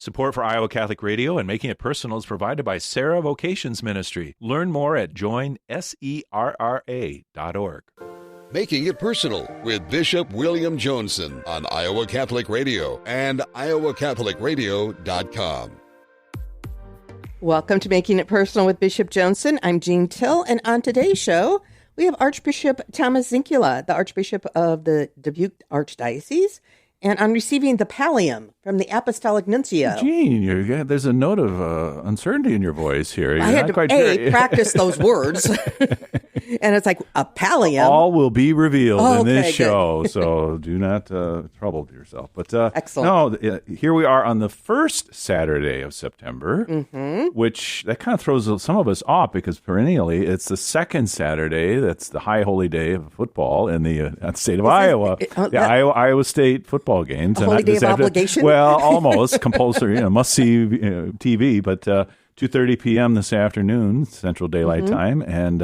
Support for Iowa Catholic Radio and Making It Personal is provided by Sarah Vocations Ministry. Learn more at joinserra.org. Making It Personal with Bishop William Joensen on Iowa Catholic Radio and iowacatholicradio.com. Welcome to Making It Personal with Bishop Joensen. I'm Jean Till, and on today's show, we have Archbishop Thomas Zinkula, the Archbishop of the Dubuque Archdiocese, and on receiving the pallium from the Apostolic Nuncio. Jean, there's a note of uncertainty in your voice here. I had to practice those words. And it's like a pallium. All will be revealed in this show, so do not trouble yourself. But excellent. No, here we are on the first Saturday of September, which that kind of throws some of us off because perennially it's the second Saturday. That's the high holy day of football in the state of Iowa. Iowa State football games. A holy day of obligation? Well, almost compulsory, must-see TV, but 2:30 p.m. this afternoon, Central Daylight Time, and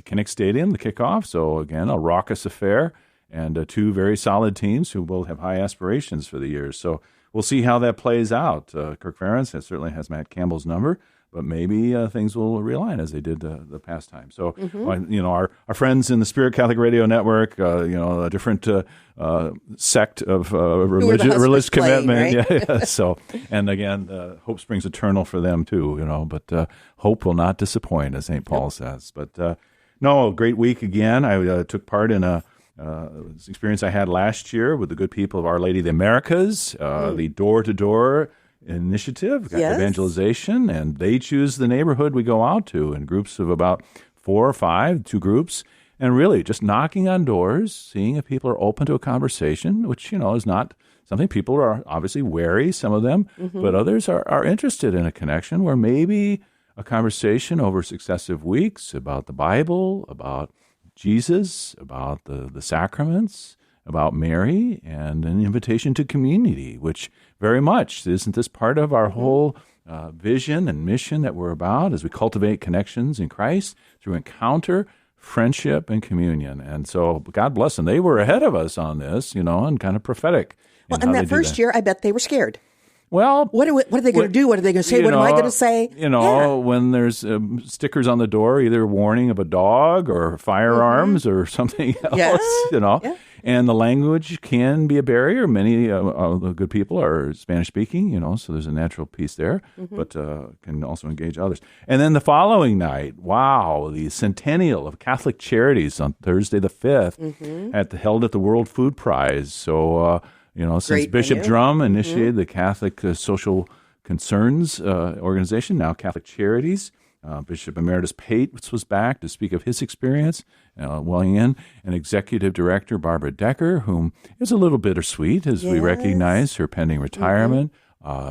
Kinnick Stadium, the kickoff. So, again, a raucous affair, and two very solid teams who both have high aspirations for the year. So we'll see how that plays out. Kirk Ferentz certainly has Matt Campbell's number, but maybe things will realign as they did the past time. So, our friends in the Spirit Catholic Radio Network, a different sect of religious commitment. Right? Yeah. So, and again, hope springs eternal for them too. But hope will not disappoint, as St. Paul says. But a great week again. I took part in a experience I had last year with the good people of Our Lady of the Americas, the door-to-door initiative, evangelization, and they choose the neighborhood we go out to in groups of about 4 or 5, 2 groups, and really just knocking on doors, seeing if people are open to a conversation, which, is not something. People are obviously wary, some of them, but others are interested in a connection where maybe a conversation over successive weeks about the Bible, about Jesus, about the sacraments, about Mary, and an invitation to community, which very much, isn't this part of our whole vision and mission that we're about as we cultivate connections in Christ through encounter, friendship, and communion? And so God bless them. They were ahead of us on this, and kind of prophetic. Well, and that first year, I bet they were scared. Well, what are they going to do? What are they going to say? What am I going to say? When there's stickers on the door, either warning of a dog or firearms or something else, Yeah. And the language can be a barrier. Many of the good people are Spanish-speaking, so there's a natural piece there, but can also engage others. And then the following night, the centennial of Catholic Charities on Thursday the 5th, held at the World Food Prize. So, since Great Bishop venue. Drum initiated the Catholic Social Concerns organization, now Catholic Charities, Bishop Emeritus Pates was back to speak of his experience, weighing in, and Executive Director Barbara Decker, whom is a little bittersweet as we recognize her pending retirement.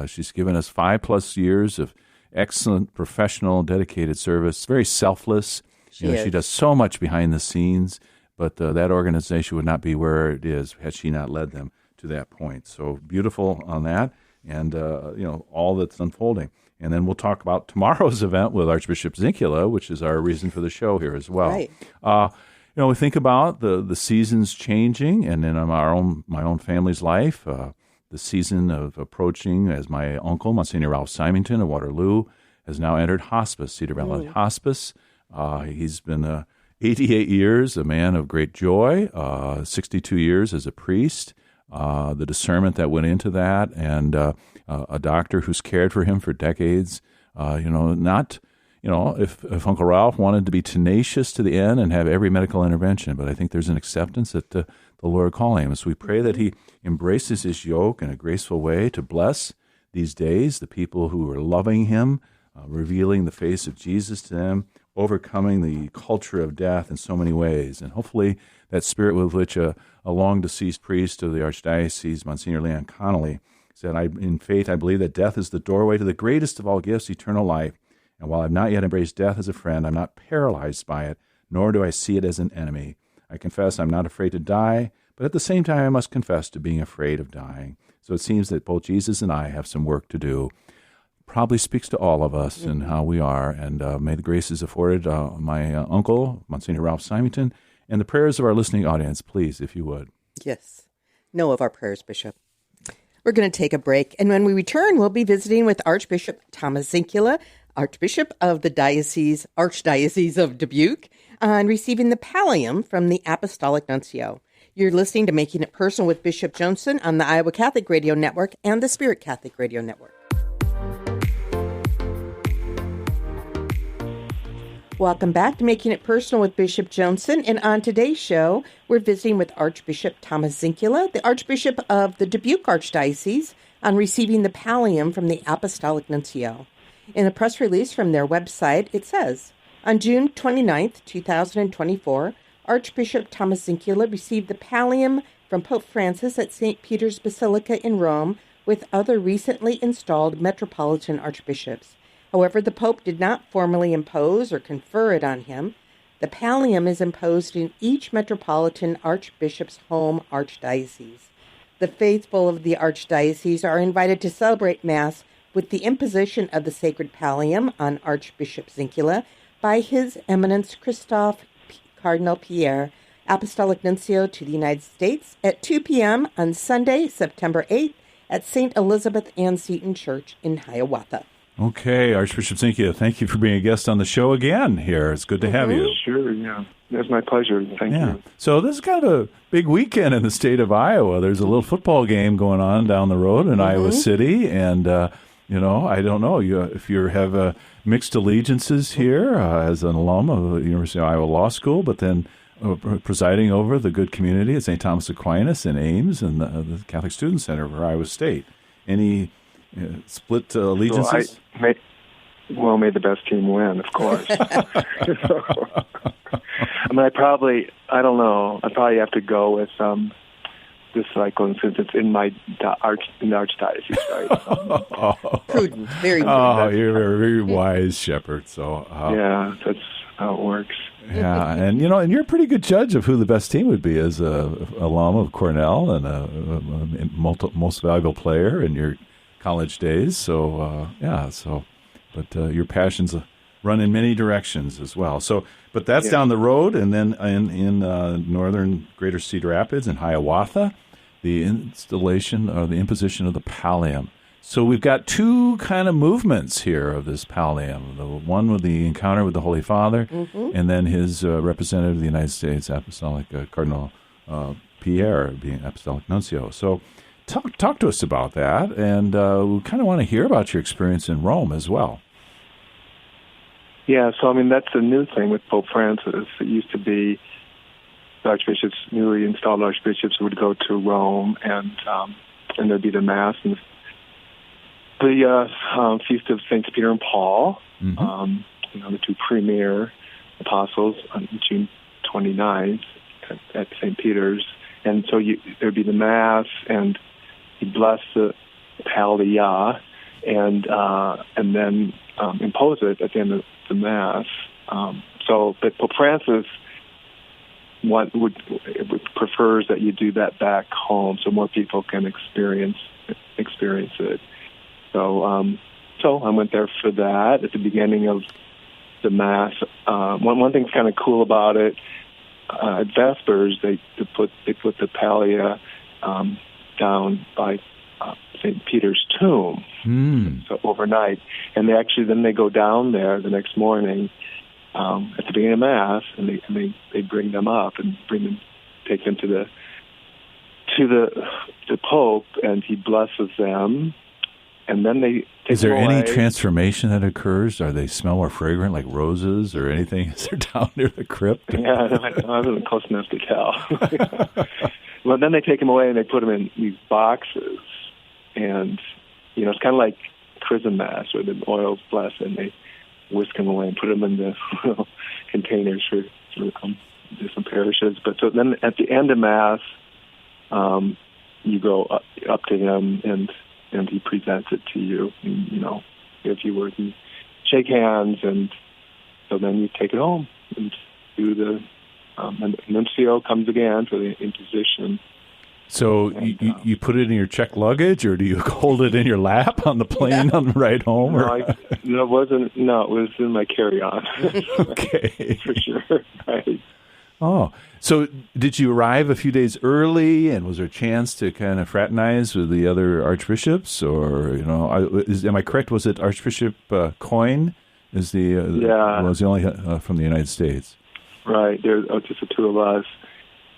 She's given us 5+ years of excellent, professional, dedicated service, very selfless. She does so much behind the scenes, but that organization would not be where it is had she not led them to that point. So beautiful on that, and all that's unfolding. And then we'll talk about tomorrow's event with Archbishop Zinkula, which is our reason for the show here as well. Right. We think about the seasons changing, and in my own family's life, the season of approaching as my uncle, Monsignor Ralph Symington of Waterloo, has now entered hospice, Cedar Valley Hospice. He's been 88 years, a man of great joy, 62 years as a priest. The discernment that went into that, and a doctor who's cared for him for decades. If Uncle Ralph wanted to be tenacious to the end and have every medical intervention, but I think there's an acceptance that the Lord calling him. So we pray that he embraces his yoke in a graceful way to bless these days the people who are loving him, revealing the face of Jesus to them, overcoming the culture of death in so many ways. And hopefully that spirit with which a long-deceased priest of the Archdiocese, Monsignor Leon Connolly, said, in faith, I believe that death is the doorway to the greatest of all gifts, eternal life. And while I've not yet embraced death as a friend, I'm not paralyzed by it, nor do I see it as an enemy. I confess I'm not afraid to die, but at the same time, I must confess to being afraid of dying. So it seems that both Jesus and I have some work to do. Probably speaks to all of us and how we are. And may the graces afforded my uncle, Monsignor Ralph Symington, and the prayers of our listening audience, please, if you would. Yes. Know of our prayers, Bishop. We're going to take a break, and when we return, we'll be visiting with Archbishop Thomas Zinkula, Archbishop of the Archdiocese of Dubuque, on receiving the pallium from the Apostolic Nuncio. You're listening to Making It Personal with Bishop Joensen on the Iowa Catholic Radio Network and the Spirit Catholic Radio Network. Welcome back to Making It Personal with Bishop Joensen. And on today's show, we're visiting with Archbishop Thomas Zinkula, the Archbishop of the Dubuque Archdiocese, on receiving the pallium from the Apostolic Nuncio. In a press release from their website, it says, on June 29th, 2024, Archbishop Thomas Zinkula received the pallium from Pope Francis at St. Peter's Basilica in Rome with other recently installed metropolitan archbishops. However, the Pope did not formally impose or confer it on him. The pallium is imposed in each metropolitan archbishop's home archdiocese. The faithful of the archdiocese are invited to celebrate Mass with the imposition of the sacred pallium on Archbishop Zinkula by His Eminence Christophe Cardinal Pierre, Apostolic Nuncio to the United States, at 2 p.m. on Sunday, September 8th, at St. Elizabeth Ann Seton Church in Hiawatha. Okay, Archbishop Zinkula, thank you for being a guest on the show again here. It's good to have you. Sure, yeah. It's my pleasure. Thank you. So this is kind of a big weekend in the state of Iowa. There's a little football game going on down the road in Iowa City, and, I don't know if you have mixed allegiances here as an alum of the University of Iowa Law School, but then presiding over the good community at St. Thomas Aquinas in Ames and the Catholic Student Center for Iowa State. Any split allegiances? May the best team win, of course. I'd probably have to go with this cycle since it's in my archdiocese, right? Prudent, very prudent. Oh, you're a very wise shepherd. So yeah, that's how it works. Yeah, and and you're a pretty good judge of who the best team would be as a alum of Cornell and a most valuable player in your college days. So but your passions run in many directions as well. So, but that's down the road, and then in northern Greater Cedar Rapids in Hiawatha, the installation or the imposition of the pallium. So we've got two kind of movements here of this pallium. The one with the encounter with the Holy Father, and then his representative of the United States, Apostolic Cardinal Pierre, being Apostolic Nuncio. So talk to us about that, and we kind of want to hear about your experience in Rome as well. Yeah, so that's a new thing with Pope Francis. It used to be the archbishops, newly installed archbishops, would go to Rome, and there'd be the Mass and the Feast of Saints Peter and Paul, the two premier apostles, on June 29th at St. Peter's. And so there'd be the Mass, and he'd bless the pallia, and then impose it at the end of the Mass. But Pope Francis prefers that you do that back home, so more people can experience it. So I went there for that at the beginning of the Mass. One thing's kind of cool about it. At Vespers, they put the pallia down by St. Peter's tomb, so overnight, and they go down there the next morning at the beginning of Mass, and they bring them up and take them to the Pope, and he blesses them. And then they take Is there them away. any transformation that occurs? Are they smell more fragrant, like roses or anything? Is there down near the crypt? Yeah, I wasn't close enough to tell. Well, then they take them away and they put them in these boxes. And, it's kind of like Chrism Mass, where the oil's blessed and they whisk them away and put them in the little containers for different parishes. But so then at the end of Mass, you go up to him and he presents it to you, and, give you words and shake hands, and so then you take it home and do the nuncio comes again for the imposition. So you put it in your checked luggage, or do you hold it in your lap on the plane on the ride home? It was in my carry-on. Okay. For sure. Right. Oh, so did you arrive a few days early, and was there a chance to kind of fraternize with the other archbishops, or am I correct? Was it Archbishop Coyne? Was the only from the United States? Right. There's just the two of us.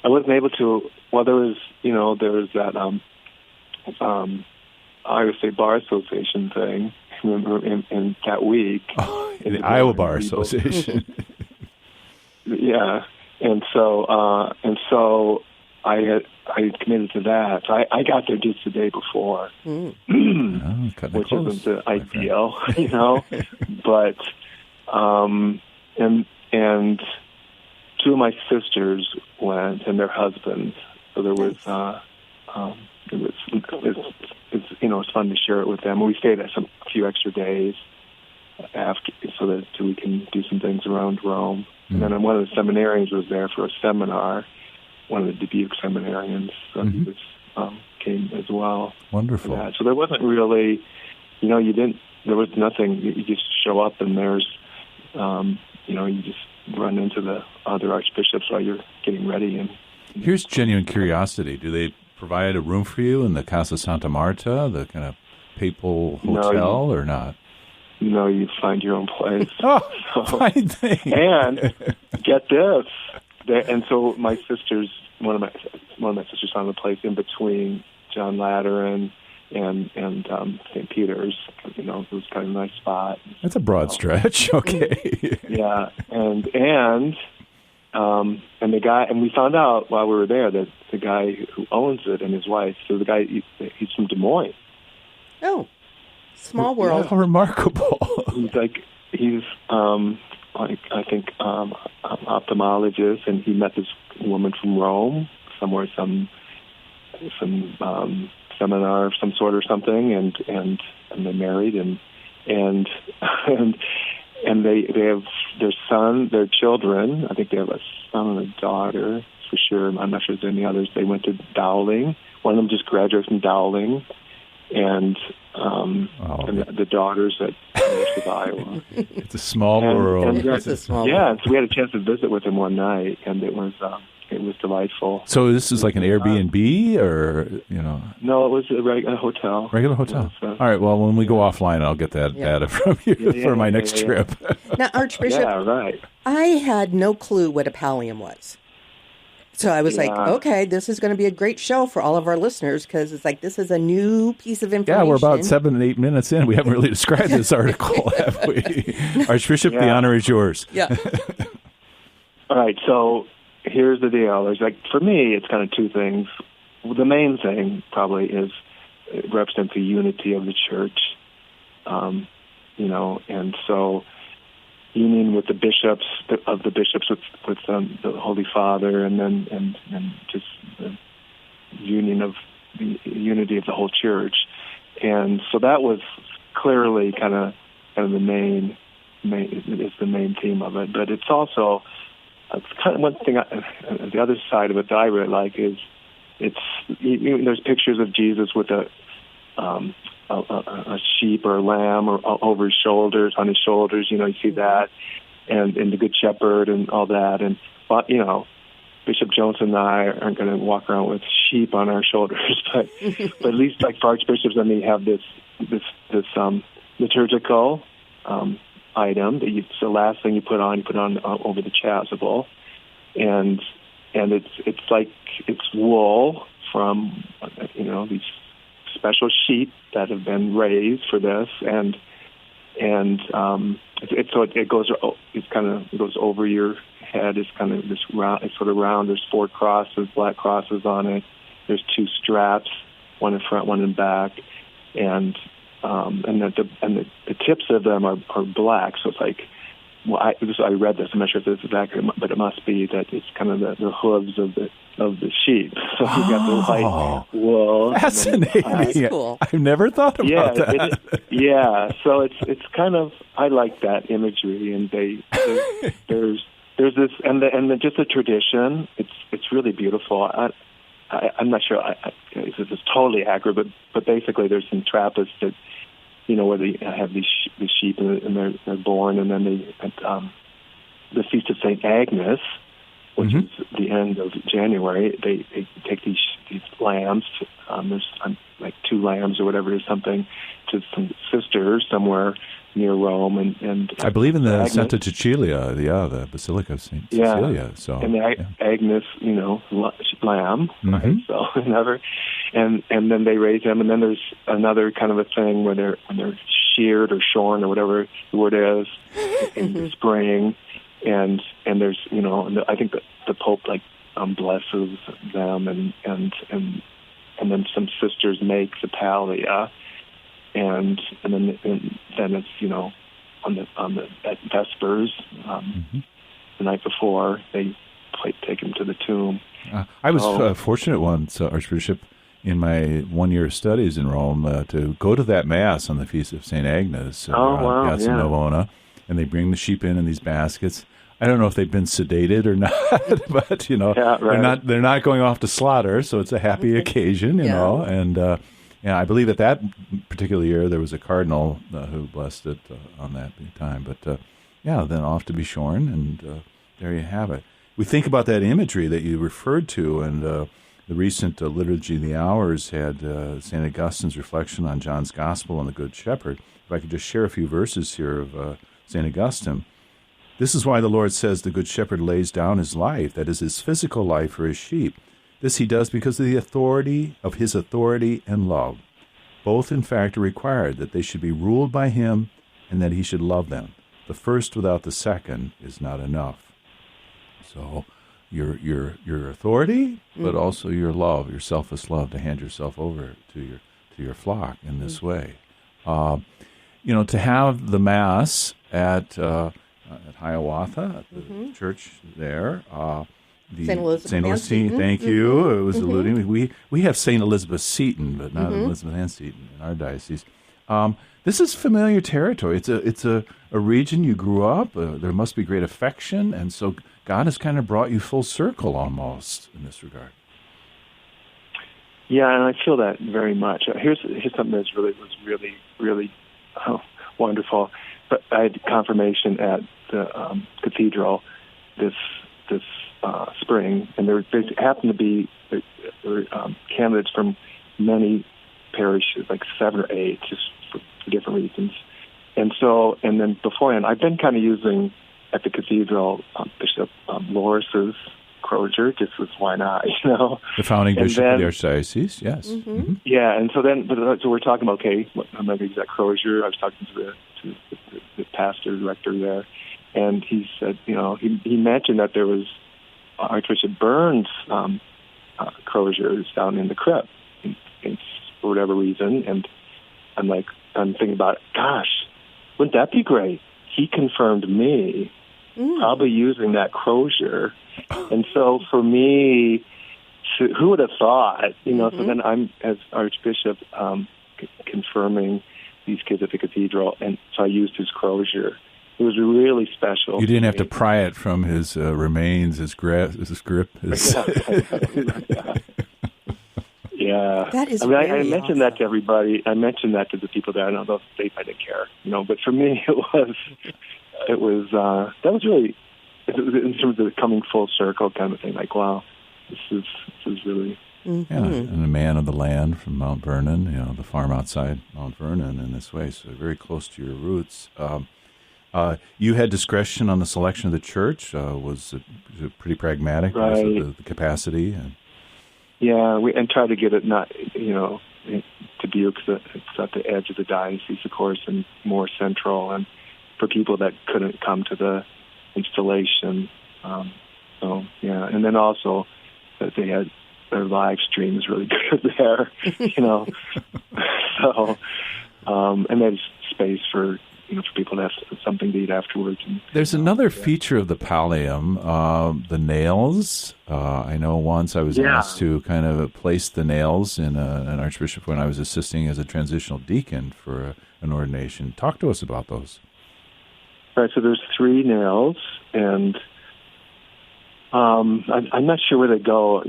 I wasn't able to. Well, there was that Iowa State Bar Association thing in that week. Oh, the Iowa Bar Association. Yeah. And so I committed to that. So I got there just the day before, which isn't the ideal, But and two of my sisters went, and their husbands. So there was it's fun to share it with them. We stayed a few extra days after, so that we can do some things around Rome. And then one of the seminarians was there for a seminar, one of the Dubuque seminarians, so he came as well. Wonderful. So there wasn't really, there was nothing. You just show up and there's, you just run into the other archbishops while you're getting ready. And here's genuine curiosity. Do they provide a room for you in the Casa Santa Marta, the kind of papal hotel, or not? No, you find your own place. Fine thing. And get this, and so my sisters, one of my sisters found a place in between John Lateran and St. Peter's. It was kind of a nice spot. That's a broad stretch. Okay. Yeah, and the guy, and we found out while we were there that the guy who owns it and his wife. So the guy, he's from Des Moines. Oh. Small world. How remarkable. He's I think ophthalmologist, and he met this woman from Rome somewhere, some seminar of some sort or something, and they married, and they have their children. I think they have a son and a daughter for sure. I'm not sure if there's any others. They went to Dowling. One of them just graduated from Dowling. And the daughters at University of Iowa. It's a small world. It's a small world. Yeah, so we had a chance to visit with them one night, and it was delightful. So this is like an Airbnb, or No, it was a regular hotel. Regular hotel. All right. Well, when we go offline, I'll get that data from you for my next trip. Now, Archbishop, I had no clue what a pallium was. So I was like, okay, this is going to be a great show for all of our listeners, because it's like this is a new piece of information. Yeah, we're about 7 and 8 minutes in. We haven't really described this article, have we? Archbishop, the honor is yours. Yeah. All right, so here's the deal. There's for me, it's kind of two things. The main thing probably is it represents the unity of the church, and so union with the bishops with the Holy Father, and just the unity of the whole church, and so that was clearly kind of the main is the main theme of it. But it's also kind of one thing. The other side of it that I really like is there's pictures of Jesus with a sheep or a lamb or over his shoulders, on his shoulders, you see that, and the Good Shepherd and all that. And, Bishop Joensen and I aren't going to walk around with sheep on our shoulders, but at least like for archbishops, then they have this liturgical item that it's the last thing you put on over the chasuble, and it's wool from these special sheep that have been raised for this, and it goes over your head. It's kind of this round. It's sort of round. There's 4 crosses, black crosses on it. There's 2 straps, one in front, one in back, and the tips of them are black. So it's like, I read this. I'm not sure if this is accurate, but it must be that it's kind of the hooves of the sheep. So you've got the white wool. Fascinating. That's cool. I've never thought about that. So it's kind of, I like that imagery, and there's this and just the tradition. It's really beautiful. I'm not sure if this is totally accurate, but basically there's some Trappists that, where they have these sheep and they're born, and then the Feast of St. Agnes, which is the end of January. They take these lambs. There's like 2 lambs or whatever it is, something, to some sisters somewhere near Rome, and I believe in the Santa Cecilia, the Basilica of Saint Cecilia. So and the Agnes, lamb, right? So and then they raise them, and then there's another kind of a thing where they're sheared or shorn or whatever the word is in the spring, and there's I think the Pope blesses them, and then some sisters make the pallia. And then it's at Vespers, the night before, they take him to the tomb. I was fortunate once, Archbishop, in my 1 year of studies in Rome, to go to that Mass on the Feast of St. Agnes, Piazza Navona, and they bring the sheep in these baskets. I don't know if they've been sedated or not, but they're not going off to slaughter, so it's a happy occasion, you know, and. I believe at that particular year there was a cardinal who blessed it on that time. But, then off to be shorn, and there you have it. We think about that imagery that you referred to, and the recent Liturgy of the Hours had St. Augustine's reflection on John's Gospel and the Good Shepherd. If I could just share a few verses here of St. Augustine. This is why the Lord says the Good Shepherd lays down his life, that is his physical life for his sheep. This he does because of his authority and love. Both, in fact, are required that they should be ruled by him and that he should love them. The first without the second is not enough. So your authority, but also your love, your selfless love, to hand yourself over to your flock in this way. To have the Mass at Hiawatha, at the church there. St. Elizabeth Seton, thank you. It was alluding. We have St. Elizabeth Seton, but not Elizabeth Ann Seton in our diocese. This is familiar territory. It's a region you grew up. There must be great affection, and so God has kind of brought you full circle almost in this regard. Yeah, and I feel that very much. Here's something that was really wonderful. But I had confirmation at the cathedral this spring, and there happened to be candidates from many parishes, like 7 or 8, just for different reasons. And then beforehand, I've been kind of using at the cathedral Bishop Loris's crozier, just as why not, The founding bishop of the Archdiocese, yes. Yeah, and so we're talking about, I'm going to use that crozier. I was talking to the pastor, director there, and he said, he mentioned that there was Archbishop Burns' croziers down in the crypt, for whatever reason, and I'm thinking about, gosh, wouldn't that be great? He confirmed me, probably using that crozier, and so for me, who would have thought? So then I'm, as Archbishop, confirming these kids at the cathedral, and so I used his crozier. It was really special. You didn't have to pry it from his remains, his grip. Yeah. That is. I mentioned that to everybody. I mentioned that to the people there. I don't know if they didn't care, But for me, it was that was really, in terms of the coming full circle kind of thing. Like, wow, this is really. Yeah, and a man of the land from Mount Vernon, the farm outside Mount Vernon in this way, so very close to your roots. You had discretion on the selection of the church. Was it pretty pragmatic? Right. The capacity? Yeah, and try to get it not, to Butte, because it's at the edge of the diocese, of course, and more central, and for people that couldn't come to the installation. And then also that they had their live stream is really good there, So, and there's space for people to have something to eat afterwards. There's another feature of the pallium, the nails. I know once I was asked to kind of place the nails in an archbishop when I was assisting as a transitional deacon for an ordination. Talk to us about those. Right, so there's 3 nails, and I'm not sure where they go.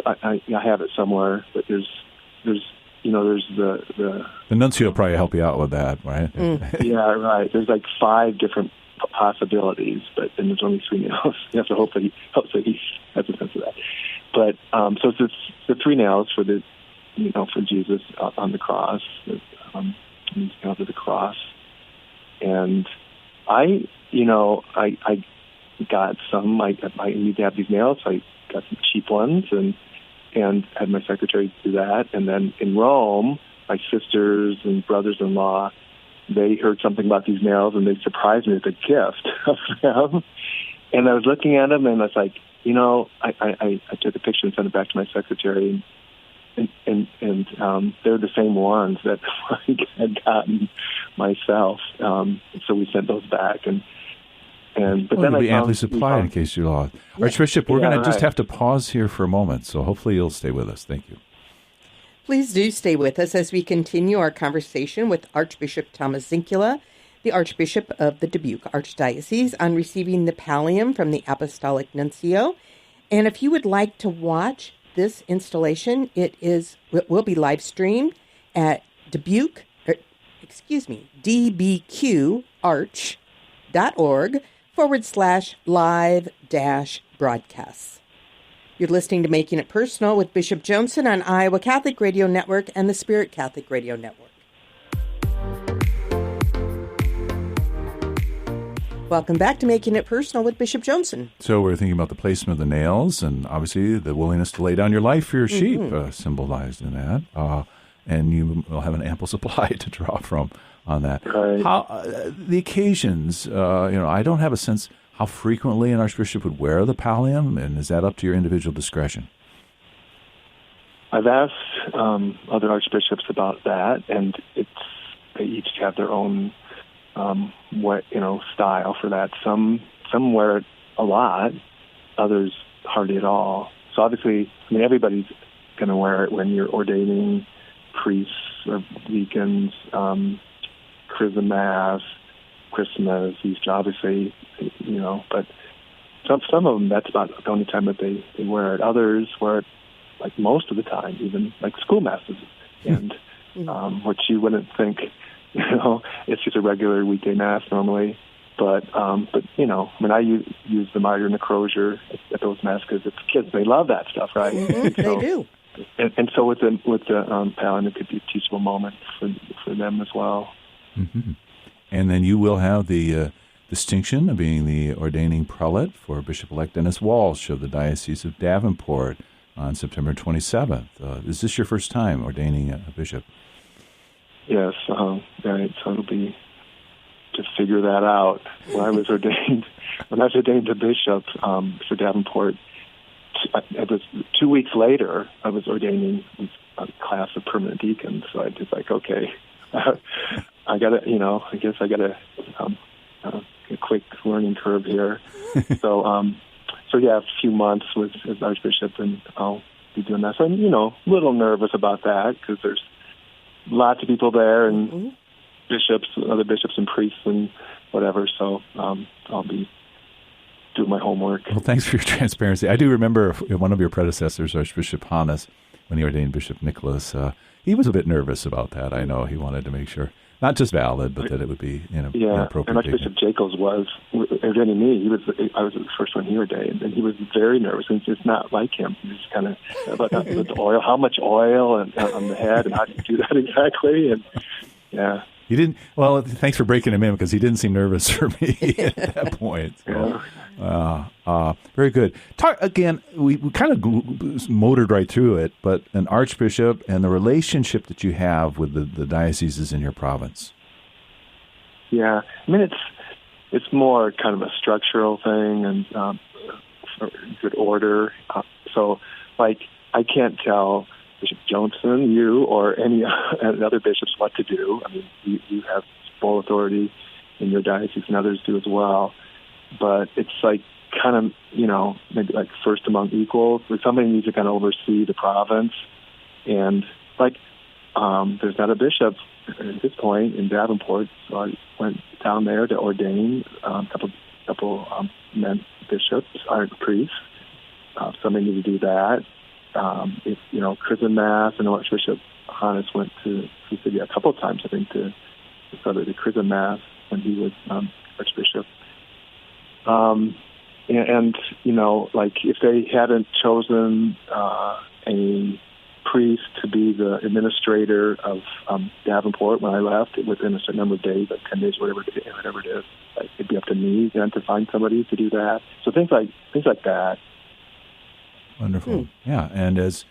I have it somewhere, but there's the nuncio will probably help you out with that, right? Yeah, right. There's like 5 different possibilities, but then there's only 3 nails. You have to hope that he has a sense of that. But so it's the 3 nails for for Jesus on the cross. These nails of the cross, and I got some. I need to have these nails. So I got some cheap ones and had my secretary do that. And then in Rome, my sisters and brothers-in-law, they heard something about these nails, and they surprised me with a gift of them. And I was looking at them, and I was like, I took a picture and sent it back to my secretary, and they're the same ones that I had gotten myself. So we sent those back, but then it'll be amply supplied in case you're lost. Yeah. Archbishop, we're going to just have to pause here for a moment, so hopefully you'll stay with us. Thank you. Please do stay with us as we continue our conversation with Archbishop Thomas Zinkula, the Archbishop of the Dubuque Archdiocese, on receiving the pallium from the Apostolic Nuncio. And if you would like to watch this installation, it will be live streamed at dbqarch.org/live-broadcasts. You're listening to Making It Personal with Bishop Joensen on Iowa Catholic Radio Network and the Spirit Catholic Radio Network. Welcome back to Making It Personal with Bishop Joensen. So we're thinking about the placement of the nails and obviously the willingness to lay down your life for your sheep, symbolized in that. And you will have an ample supply to draw from on that. Right. How the occasions, I don't have a sense how frequently an archbishop would wear the pallium, and is that up to your individual discretion? I've asked other archbishops about that, and they each have their own style for that. Some wear it a lot, others hardly at all. So obviously, everybody's going to wear it when you're ordaining priests or deacons, Chrism Mass, Christmas, Easter, obviously, but some of them, that's about the only time that they wear it. Others wear it like most of the time, even like school masses, and which you wouldn't think, it's just a regular weekday mass normally. But I use the Marr and the Crozier at those masses because it's kids, they love that stuff, right? Mm-hmm, they do. And so with the pallium, it could be a teachable moment for them as well. Mm-hmm. And then you will have the distinction of being the ordaining prelate for Bishop-elect Dennis Walsh of the Diocese of Davenport on September 27th. Is this your first time ordaining a bishop? Yes, right. So it'll be to figure that out. When I was ordained a bishop for Davenport, it was 2 weeks later. I was ordaining a class of permanent deacons. So I was like, okay, I got to, I guess I got a quick learning curve here. So yeah, a few months as Archbishop, and I'll be doing that. So I'm, a little nervous about that because there's lots of people there and bishops, other bishops and priests and whatever. So I'll be doing my homework. Well, thanks for your transparency. I do remember one of your predecessors, Archbishop Hannes, when he ordained Bishop Nicholas, he was a bit nervous about that. I know he wanted to make sure, not just valid, but that it would be appropriate. And Archbishop Jacobs was ordaining me. I was the first one he ordained, and he was very nervous. And it's not like him. He was kind of about the oil, how much oil and on the head, and how do you do that exactly? And yeah. He didn't. Well, thanks for breaking him in because he didn't seem nervous for me at that point. So, very good. Talk again. We kind of motored right through it, but an archbishop and the relationship that you have with the dioceses in your province. Yeah, it's more kind of a structural thing and good order. So, like, I can't tell Bishop Joensen, you, or any other bishops what to do. You have full authority in your diocese, and others do as well. But it's like kind of, maybe like first among equals. Where somebody needs to kind of oversee the province. And like, there's not a bishop at this point in Davenport, so I went down there to ordain a couple men bishops, priests. Somebody needed to do that. Chrism Mass, and Archbishop Hannes went to the city a couple of times, I think, to celebrate the Chrism Mass when he was Archbishop. And like if they hadn't chosen a priest to be the administrator of Davenport when I left, within a certain number of days, like 10 days, whatever it is, like it'd be up to me then to find somebody to do that. So things like that. Wonderful. Yeah, and as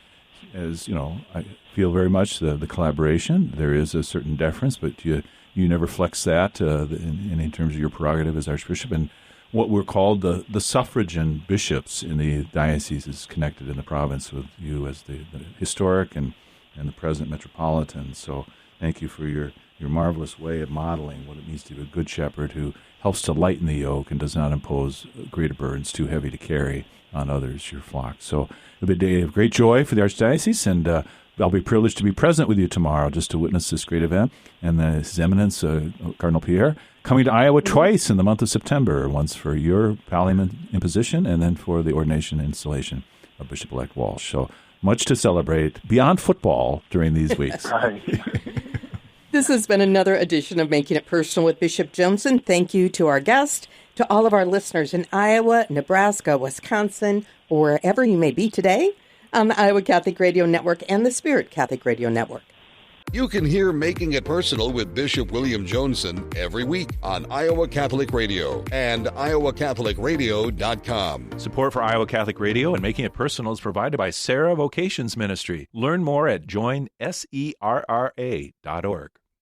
I feel very much the collaboration. There is a certain deference, but you never flex that in terms of your prerogative as Archbishop. And what we're called the suffragan bishops in the diocese is connected in the province with you as the historic and the present metropolitan. So thank you for your marvelous way of modeling what it means to be a good shepherd who helps to lighten the yoke and does not impose greater burdens too heavy to carry on others, your flock. So it'll be a day of great joy for the Archdiocese, and I'll be privileged to be present with you tomorrow just to witness this great event. And His Eminence, Cardinal Pierre, coming to Iowa twice in the month of September, once for your pallium imposition and then for the ordination and installation of Bishop-elect Walsh. So much to celebrate beyond football during these weeks. Right. This has been another edition of Making It Personal with Bishop Joensen. Thank you to our guest, to all of our listeners in Iowa, Nebraska, Wisconsin, or wherever you may be today on the Iowa Catholic Radio Network and the Spirit Catholic Radio Network. You can hear Making It Personal with Bishop William Joensen every week on Iowa Catholic Radio and iowacatholicradio.com. Support for Iowa Catholic Radio and Making It Personal is provided by Sarah Vocations Ministry. Learn more at joinserra.org.